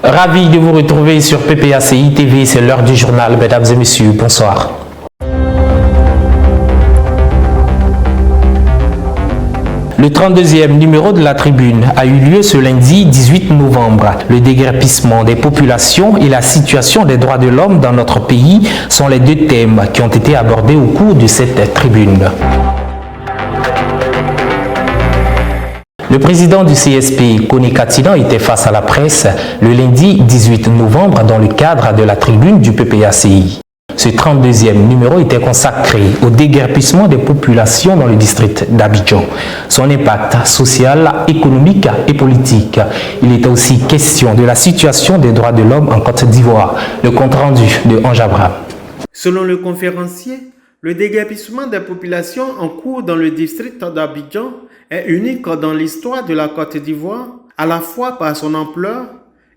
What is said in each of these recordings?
Ravi de vous retrouver sur PPACI TV, c'est l'heure du journal. Mesdames et messieurs, bonsoir. Le 32e numéro de la Tribune a eu lieu ce lundi 18 novembre. Le déguerpissement des populations et la situation des droits de l'homme dans notre pays sont les deux thèmes qui ont été abordés au cours de cette tribune. Le président du CSP, Kone Katina, était face à la presse le lundi 18 novembre dans le cadre de la tribune du PPACI. Ce 32e numéro était consacré au déguerpissement des populations dans le district d'Abidjan, son impact social, économique et politique. Il était aussi question de la situation des droits de l'homme en Côte d'Ivoire. Le compte-rendu de Ange Abraham. Selon le conférencier, le déguerpissement des populations en cours dans le district d'Abidjan est unique dans l'histoire de la Côte d'Ivoire, à la fois par son ampleur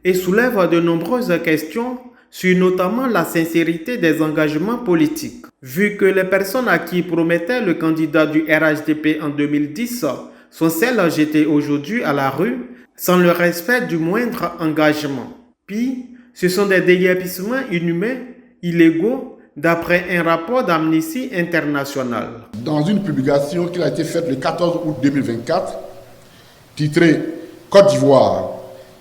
et soulève de nombreuses questions sur notamment la sincérité des engagements politiques. Vu que les personnes à qui promettait le candidat du RHDP en 2010 sont celles jetées aujourd'hui à la rue, sans le respect du moindre engagement. Puis, ce sont des déguerpissements inhumains, illégaux, d'après un rapport d'Amnesty International. Dans une publication qui a été faite le 14 août 2024, titrée « Côte d'Ivoire,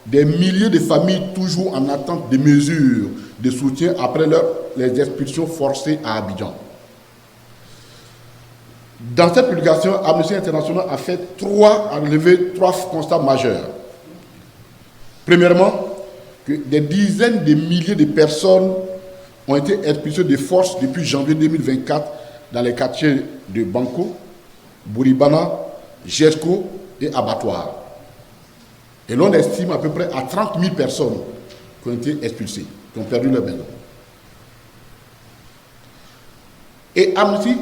des milliers de familles toujours en attente de mesures de soutien après les expulsions forcées à Abidjan ». Dans cette publication, Amnesty International a relevé trois constats majeurs. Premièrement, que des dizaines de milliers de personnes ont été expulsés de force depuis janvier 2024 dans les quartiers de Banco, Bouribana, Jesco et Abattoir. Et l'on estime à peu près à 30 000 personnes qui ont été expulsées, qui ont perdu leur maison. Et Amnesty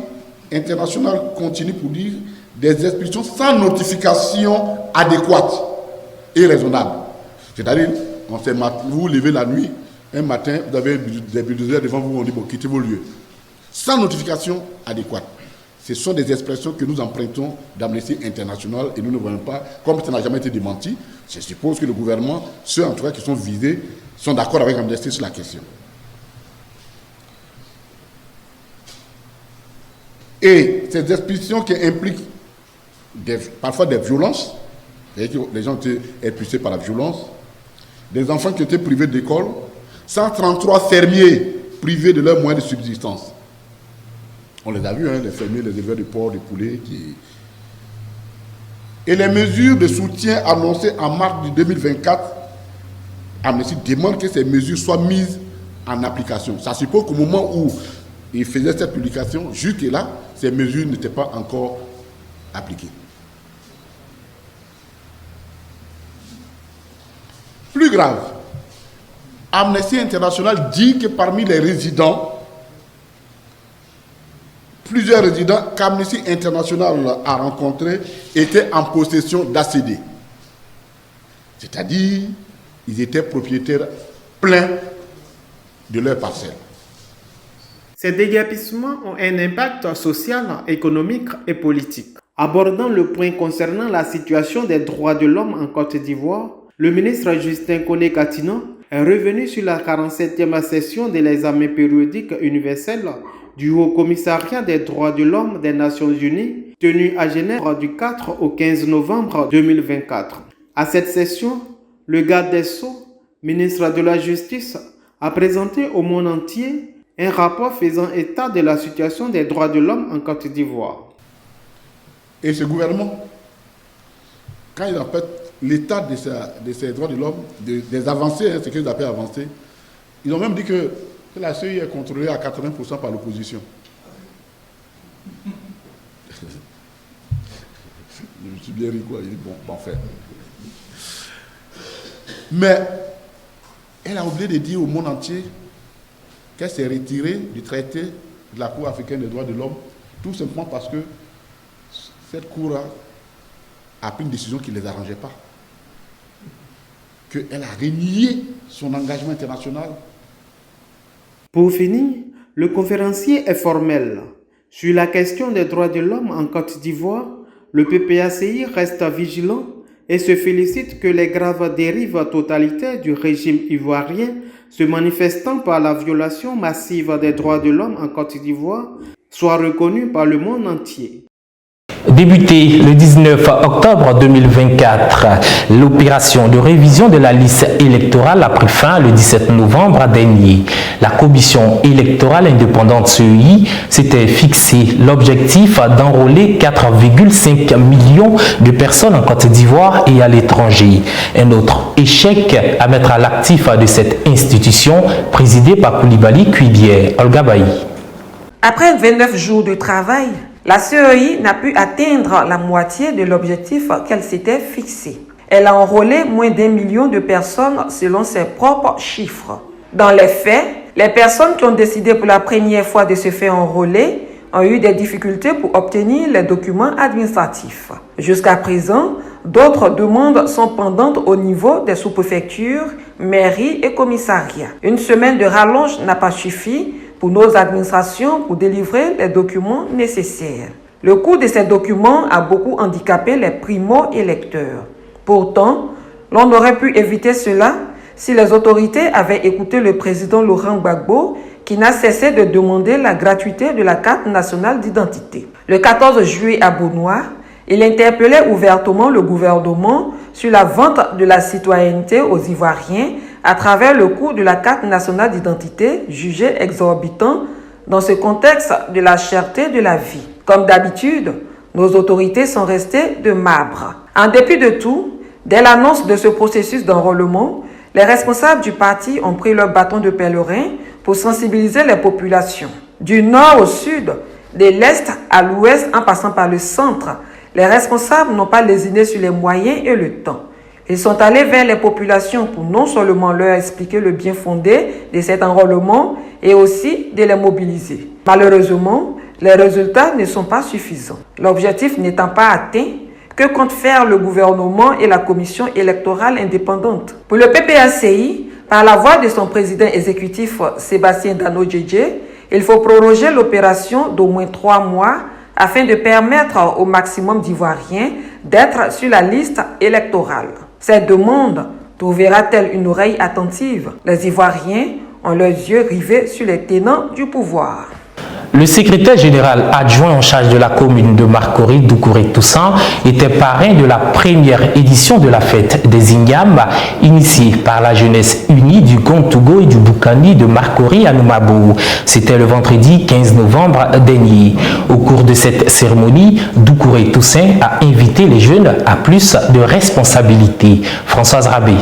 International continue pour dire des expulsions sans notification adéquate et raisonnable. C'est-à-dire, vous vous levez la nuit, un matin, vous avez des bulldozers devant vous, on dit, bon, quittez vos lieux. Sans notification adéquate. Ce sont des expressions que nous empruntons d'Amnesty International et nous ne voyons pas, comme ça n'a jamais été démenti, je suppose que le gouvernement, ceux en tout cas qui sont visés, sont d'accord avec Amnesty sur la question. Et ces expulsions qui impliquent parfois des violences, c'est-à-dire que les gens ont été expulsés par la violence, des enfants qui ont été privés d'école, 133 fermiers privés de leurs moyens de subsistance. On les a vus, hein, les fermiers, les éleveurs de porc, de poulets. Et les mesures de soutien annoncées en mars 2024, Amnesty demande que ces mesures soient mises en application. Ça suppose qu'au moment où ils faisaient cette publication, jusque-là, ces mesures n'étaient pas encore appliquées. Plus grave, Amnesty International dit que parmi les résidents, plusieurs résidents qu'Amnesty International a rencontrés étaient en possession d'ACD. C'est-à-dire, ils étaient propriétaires pleins de leurs parcelles. Ces déguerpissements ont un impact social, économique et politique. Abordant le point concernant la situation des droits de l'homme en Côte d'Ivoire, le ministre Justin Kone Katina est revenu sur la 47e session de l'examen périodique universel du Haut Commissariat des droits de l'homme des Nations Unies, tenue à Genève du 4 au 15 novembre 2024. À cette session, le garde des Sceaux, ministre de la Justice, a présenté au monde entier un rapport faisant état de la situation des droits de l'homme en Côte d'Ivoire. Et ce gouvernement, quand il appelle l'état de ces droits de l'homme, des avancées, hein, ce qu'ils appellent avancées, ils ont même dit que la CEI est contrôlée à 80% par l'opposition. Je me suis bien ri, quoi. Il dit, bon, parfait. Mais elle a oublié de dire au monde entier qu'elle s'est retirée du traité de la Cour africaine des droits de l'homme, tout simplement parce que cette Cour a pris une décision qui ne les arrangeait pas. Qu'elle a renié son engagement international. Pour finir, le conférencier est formel. Sur la question des droits de l'homme en Côte d'Ivoire, le PPACI reste vigilant et se félicite que les graves dérives totalitaires du régime ivoirien, se manifestant par la violation massive des droits de l'homme en Côte d'Ivoire, soient reconnues par le monde entier. Débuté le 19 octobre 2024, l'opération de révision de la liste électorale a pris fin le 17 novembre dernier. La commission électorale indépendante CEI s'était fixé l'objectif d'enrôler 4,5 millions de personnes en Côte d'Ivoire et à l'étranger. Un autre échec à mettre à l'actif de cette institution présidée par Koulibaly Kuibier. Olga Bailly. Après 29 jours de travail, la CEI n'a pu atteindre la moitié de l'objectif qu'elle s'était fixé. Elle a enrôlé moins d'1 million de personnes selon ses propres chiffres. Dans les faits, les personnes qui ont décidé pour la première fois de se faire enrôler ont eu des difficultés pour obtenir les documents administratifs. Jusqu'à présent, d'autres demandes sont pendantes au niveau des sous-préfectures, mairies et commissariats. Une semaine de rallonge n'a pas suffi pour nos administrations pour délivrer les documents nécessaires. Le coût de ces documents a beaucoup handicapé les primo-électeurs. Pourtant, l'on aurait pu éviter cela si les autorités avaient écouté le président Laurent Gbagbo qui n'a cessé de demander la gratuité de la carte nationale d'identité. Le 14 juillet à Beaunois, il interpellait ouvertement le gouvernement sur la vente de la citoyenneté aux Ivoiriens à travers le coût de la carte nationale d'identité jugé exorbitant dans ce contexte de la cherté de la vie. Comme d'habitude, nos autorités sont restées de marbre. En dépit de tout, dès l'annonce de ce processus d'enrôlement, les responsables du parti ont pris leur bâton de pèlerin pour sensibiliser les populations. Du nord au sud, de l'est à l'ouest en passant par le centre, les responsables n'ont pas lésiné sur les moyens et le temps. Ils sont allés vers les populations pour non seulement leur expliquer le bien fondé de cet enrôlement et aussi de les mobiliser. Malheureusement, les résultats ne sont pas suffisants. L'objectif n'étant pas atteint, que compte faire le gouvernement et la commission électorale indépendante? Pour le PPACI, par la voix de son président exécutif Sébastien Dano-Djedje, il faut proroger l'opération d'au moins 3 mois afin de permettre au maximum d'Ivoiriens d'être sur la liste électorale. Cette demande trouvera-t-elle une oreille attentive? Les Ivoiriens ont leurs yeux rivés sur les tenants du pouvoir. Le secrétaire général adjoint en charge de la commune de Marcory, Doucouré Toussaint, était parrain de la première édition de la fête des Ignames, initiée par la jeunesse unie du Gontougo et du Boukani de Marcory à Noumabou. C'était le vendredi 15 novembre dernier. Au cours de cette cérémonie, Doucouré Toussaint a invité les jeunes à plus de responsabilités. Françoise Rabé.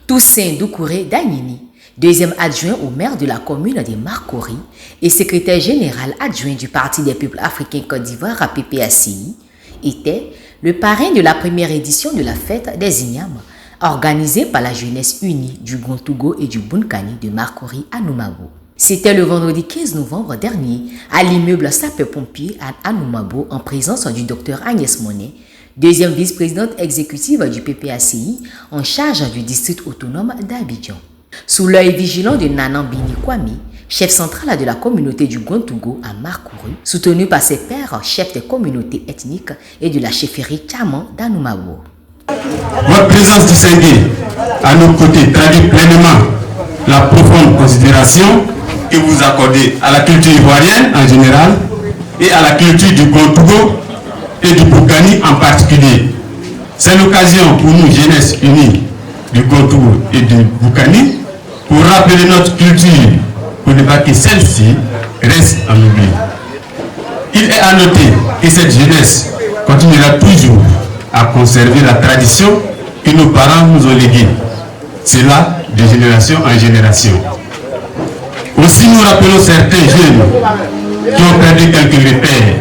Toussaint Doucouré Danyini, deuxième adjoint au maire de la commune de Marcory et secrétaire général adjoint du Parti des peuples africains Côte d'Ivoire à PPACI, était le parrain de la première édition de la fête des Ignames, organisée par la jeunesse unie du Gontougo et du Boukani de Marcory à Noumabou. C'était le vendredi 15 novembre dernier à l'immeuble sapeur-pompier à Noumabou en présence du docteur Agnès Monet, deuxième vice-présidente exécutive du PPACI en charge du district autonome d'Abidjan. Sous l'œil vigilant de Nanan Bini Kwame, chef central de la communauté du Gontougo à Marcory, soutenu par ses pairs, chefs des communautés ethniques et de la chefferie Tchaman d'Anoumabo. Votre présence distinguée à nos côtés traduit pleinement la profonde considération que vous accordez à la culture ivoirienne en général et à la culture du Gontougo et du Boukani en particulier. C'est l'occasion pour nous, jeunesse unie du Gontougo et du Boukani, pour rappeler notre culture, pour ne pas que celle-ci reste en oubli. Il est à noter que cette jeunesse continuera toujours à conserver la tradition que nos parents nous ont léguée. C'est là de génération en génération. Aussi, nous rappelons certains jeunes qui ont perdu quelques repères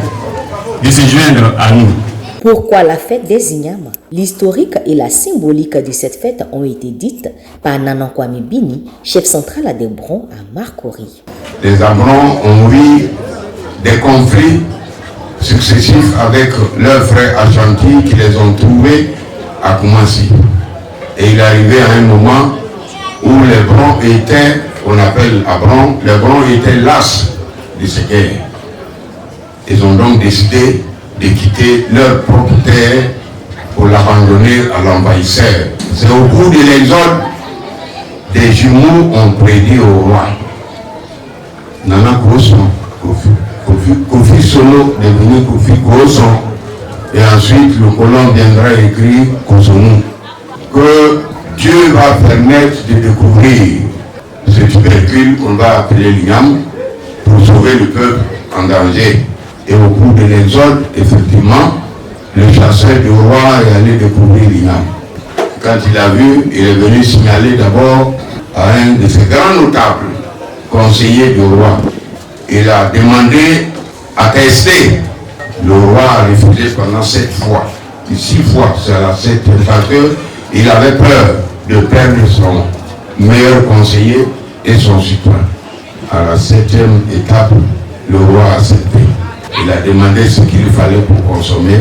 de se joindre à nous. Pourquoi la fête des Ignames? L'historique et la symbolique de cette fête ont été dites par Nanan Kwame Bini, chef central des Brons à Marcory. Les Abrons ont eu des conflits successifs avec leurs frères Ashanti qui les ont trouvés à Koumassi. Et il est arrivé à un moment où les Brons étaient, on appelle Abrons, les Brons étaient las de ces guerres. Ils ont donc décidé de quitter leur propre terre pour l'abandonner à l'envahisseur. C'est au cours de l'exode, des jumeaux ont prédit au roi. Nana Koson, Kofi Solo devenu Kofi Koson, et ensuite le colon viendra écrire Kosonou, que Dieu va permettre de découvrir ce tubercule qu'on va appeler l'igname pour sauver le peuple en danger. Et au cours de l'exode, effectivement, le chasseur du roi est allé découvrir l'igname. Quand il a vu, il est venu signaler d'abord à un de ses grands notables, conseillers du roi. Il a demandé à tester. Le roi a refusé pendant 7 fois. Et 6 fois, c'est à la 7e parce qu'il avait peur de perdre son meilleur conseiller et son soutien. À la 7e étape, le roi a accepté. Il a demandé ce qu'il fallait pour consommer.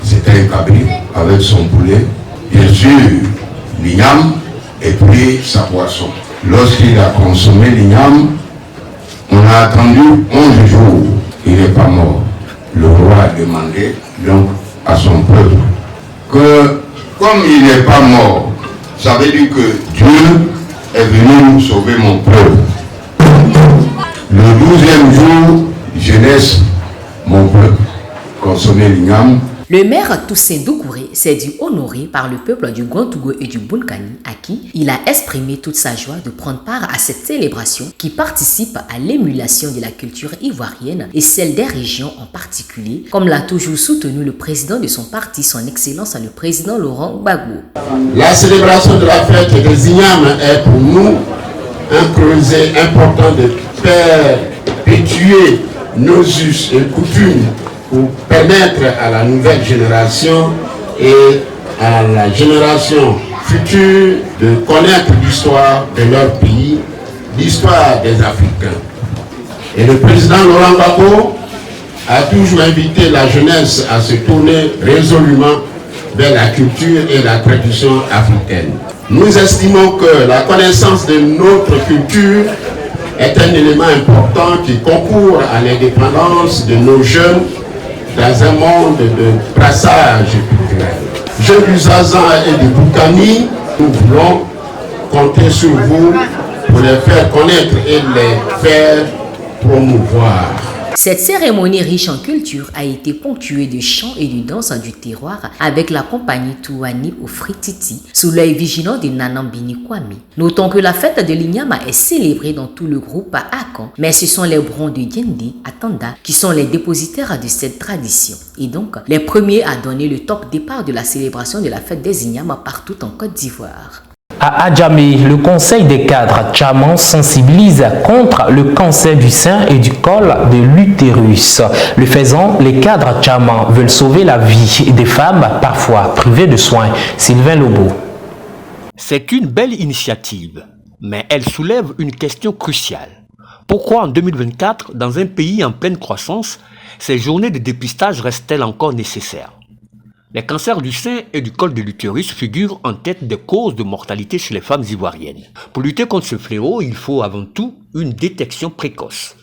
C'était un cabri avec son poulet, bien sûr, l'igname et puis sa poisson. Lorsqu'il a consommé l'igname, on a attendu 11 jours. Il n'est pas mort. Le roi a demandé donc à son peuple que, comme il n'est pas mort, ça veut dire que Dieu est venu sauver mon peuple. Le 12e jour, je laisse mon peuple consommer l'igname. Le maire Toussaint Doucouré s'est dit honoré par le peuple du Grand Togo et du Bunkani, à qui il a exprimé toute sa joie de prendre part à cette célébration qui participe à l'émulation de la culture ivoirienne et celle des régions en particulier, comme l'a toujours soutenu le président de son parti, son Excellence le président Laurent Gbagbo. La célébration de la fête des ignames est pour nous un creuset important de perpétuer nos us et coutumes pour permettre à la nouvelle génération et à la génération future de connaître l'histoire de leur pays, l'histoire des Africains. Et le président Laurent Gbagbo a toujours invité la jeunesse à se tourner résolument vers la culture et la tradition africaine. Nous estimons que la connaissance de notre culture est un élément important qui concourt à l'indépendance de nos jeunes dans un monde de brassage culturel. Jeunes du Zaza et du Boukani, nous voulons compter sur vous pour les faire connaître et les faire promouvoir. Cette cérémonie riche en culture a été ponctuée de chants et de danses du terroir avec la compagnie Touani au Frititi sous l'œil vigilant de Nanambini Kwame. Notons que la fête de l'Ignama est célébrée dans tout le groupe à Akan, mais ce sont les Brons de Diende à Tanda qui sont les dépositaires de cette tradition et donc les premiers à donner le top départ de la célébration de la fête des Ignama partout en Côte d'Ivoire. À Adjamé, le Conseil des cadres Tchaman sensibilise contre le cancer du sein et du col de l'utérus. Le faisant, les cadres Tchaman veulent sauver la vie des femmes parfois privées de soins. Sylvain Lobo. C'est une belle initiative, mais elle soulève une question cruciale. Pourquoi en 2024, dans un pays en pleine croissance, ces journées de dépistage restent-elles encore nécessaires ? Les cancers du sein et du col de l'utérus figurent en tête des causes de mortalité chez les femmes ivoiriennes. Pour lutter contre ce fléau, il faut avant tout une détection précoce.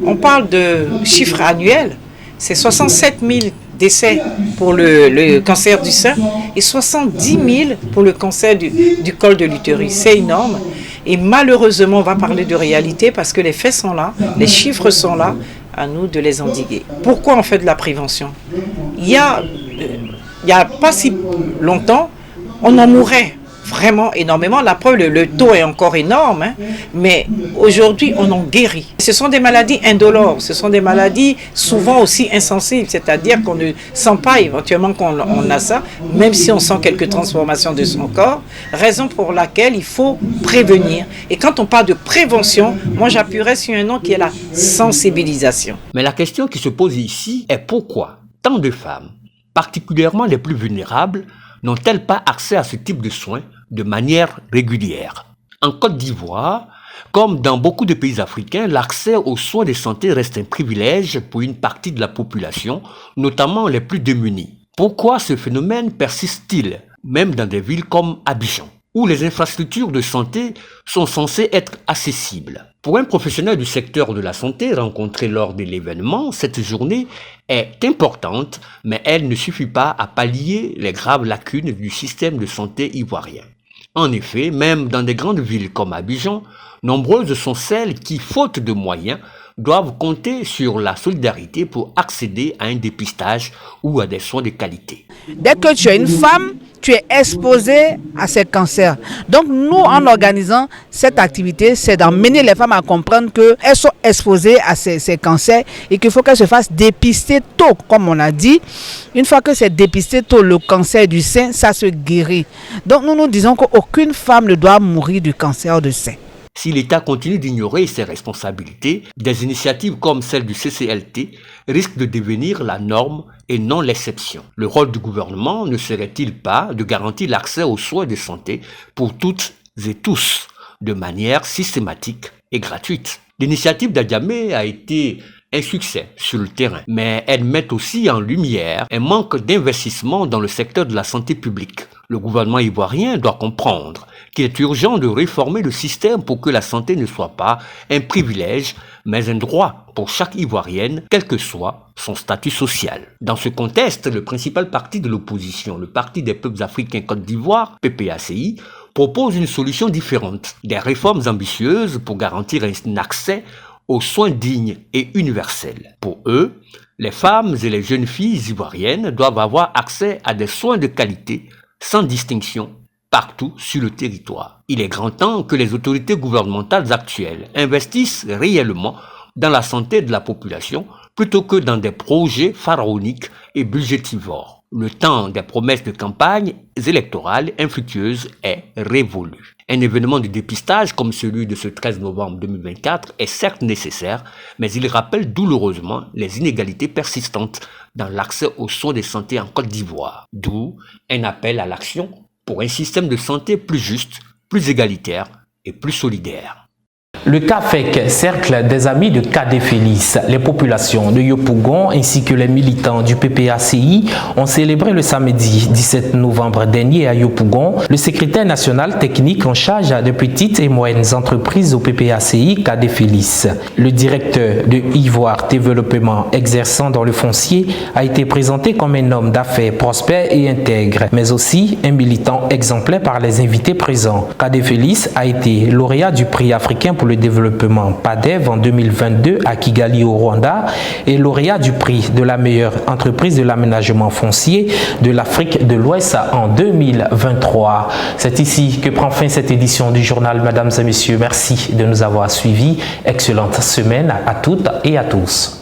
On parle de chiffres annuels, c'est 67 000 décès pour le cancer du sein et 70 000 pour le cancer du col de l'utérus. C'est énorme et malheureusement on va parler de réalité parce que les faits sont là, les chiffres sont là, à nous de les endiguer. Pourquoi on fait de la prévention ? Il y a pas si longtemps, on en mourait vraiment énormément. La preuve, le taux est encore énorme, hein, mais aujourd'hui, on en guérit. Ce sont des maladies indolores, ce sont des maladies souvent aussi insensibles, c'est-à-dire qu'on ne sent pas éventuellement qu'on a ça, même si on sent quelques transformations de son corps, raison pour laquelle il faut prévenir. Et quand on parle de prévention, moi j'appuierais sur un nom qui est la sensibilisation. Mais la question qui se pose ici est pourquoi tant de femmes, particulièrement les plus vulnérables, n'ont-elles pas accès à ce type de soins de manière régulière? En Côte d'Ivoire, comme dans beaucoup de pays africains, l'accès aux soins de santé reste un privilège pour une partie de la population, notamment les plus démunis. Pourquoi ce phénomène persiste-t-il, même dans des villes comme Abidjan, où les infrastructures de santé sont censées être accessibles? Pour un professionnel du secteur de la santé rencontré lors de l'événement, cette journée est importante, mais elle ne suffit pas à pallier les graves lacunes du système de santé ivoirien. En effet, même dans des grandes villes comme Abidjan, nombreuses sont celles qui, faute de moyens, doivent compter sur la solidarité pour accéder à un dépistage ou à des soins de qualité. Dès que tu es une femme, tu es exposé à ces cancers. Donc nous, en organisant cette activité, c'est d'emmener les femmes à comprendre qu'elles sont exposées à ces cancers et qu'il faut qu'elles se fassent dépister tôt, comme on a dit. Une fois que c'est dépisté tôt, le cancer du sein, ça se guérit. Donc nous disons qu'aucune femme ne doit mourir du cancer du sein. Si l'État continue d'ignorer ses responsabilités, des initiatives comme celle du CCLT risquent de devenir la norme et non l'exception. Le rôle du gouvernement ne serait-il pas de garantir l'accès aux soins de santé pour toutes et tous, de manière systématique et gratuite? L'initiative d'Adjamé a été un succès sur le terrain, mais elle met aussi en lumière un manque d'investissement dans le secteur de la santé publique. Le gouvernement ivoirien doit comprendre qu'il est urgent de réformer le système pour que la santé ne soit pas un privilège, mais un droit pour chaque Ivoirienne, quel que soit son statut social. Dans ce contexte, le principal parti de l'opposition, le Parti des peuples africains Côte d'Ivoire, PPACI, propose une solution différente, des réformes ambitieuses pour garantir un accès aux soins dignes et universels. Pour eux, les femmes et les jeunes filles ivoiriennes doivent avoir accès à des soins de qualité sans distinction partout sur le territoire. Il est grand temps que les autorités gouvernementales actuelles investissent réellement dans la santé de la population plutôt que dans des projets pharaoniques et budgétivores. Le temps des promesses de campagne électorales infructueuses est révolu. Un événement de dépistage comme celui de ce 13 novembre 2024 est certes nécessaire, mais il rappelle douloureusement les inégalités persistantes dans l'accès aux soins de santé en Côte d'Ivoire. D'où un appel à l'action pour un système de santé plus juste, plus égalitaire et plus solidaire. Le CAFEC, Cercle des Amis de Cadet Félix, les populations de Yopougon ainsi que les militants du PPACI ont célébré le samedi 17 novembre dernier à Yopougon le secrétaire national technique en charge de petites et moyennes entreprises au PPACI Cadet Félix. Le directeur de Ivoire Développement exerçant dans le foncier a été présenté comme un homme d'affaires prospère et intègre, mais aussi un militant exemplaire par les invités présents. Cadet Félix a été lauréat du prix africain pour le développement PADEV en 2022 à Kigali au Rwanda et lauréat du prix de la meilleure entreprise de l'aménagement foncier de l'Afrique de l'Ouest en 2023. C'est ici que prend fin cette édition du journal. Mesdames et messieurs, merci de nous avoir suivis. Excellente semaine à toutes et à tous.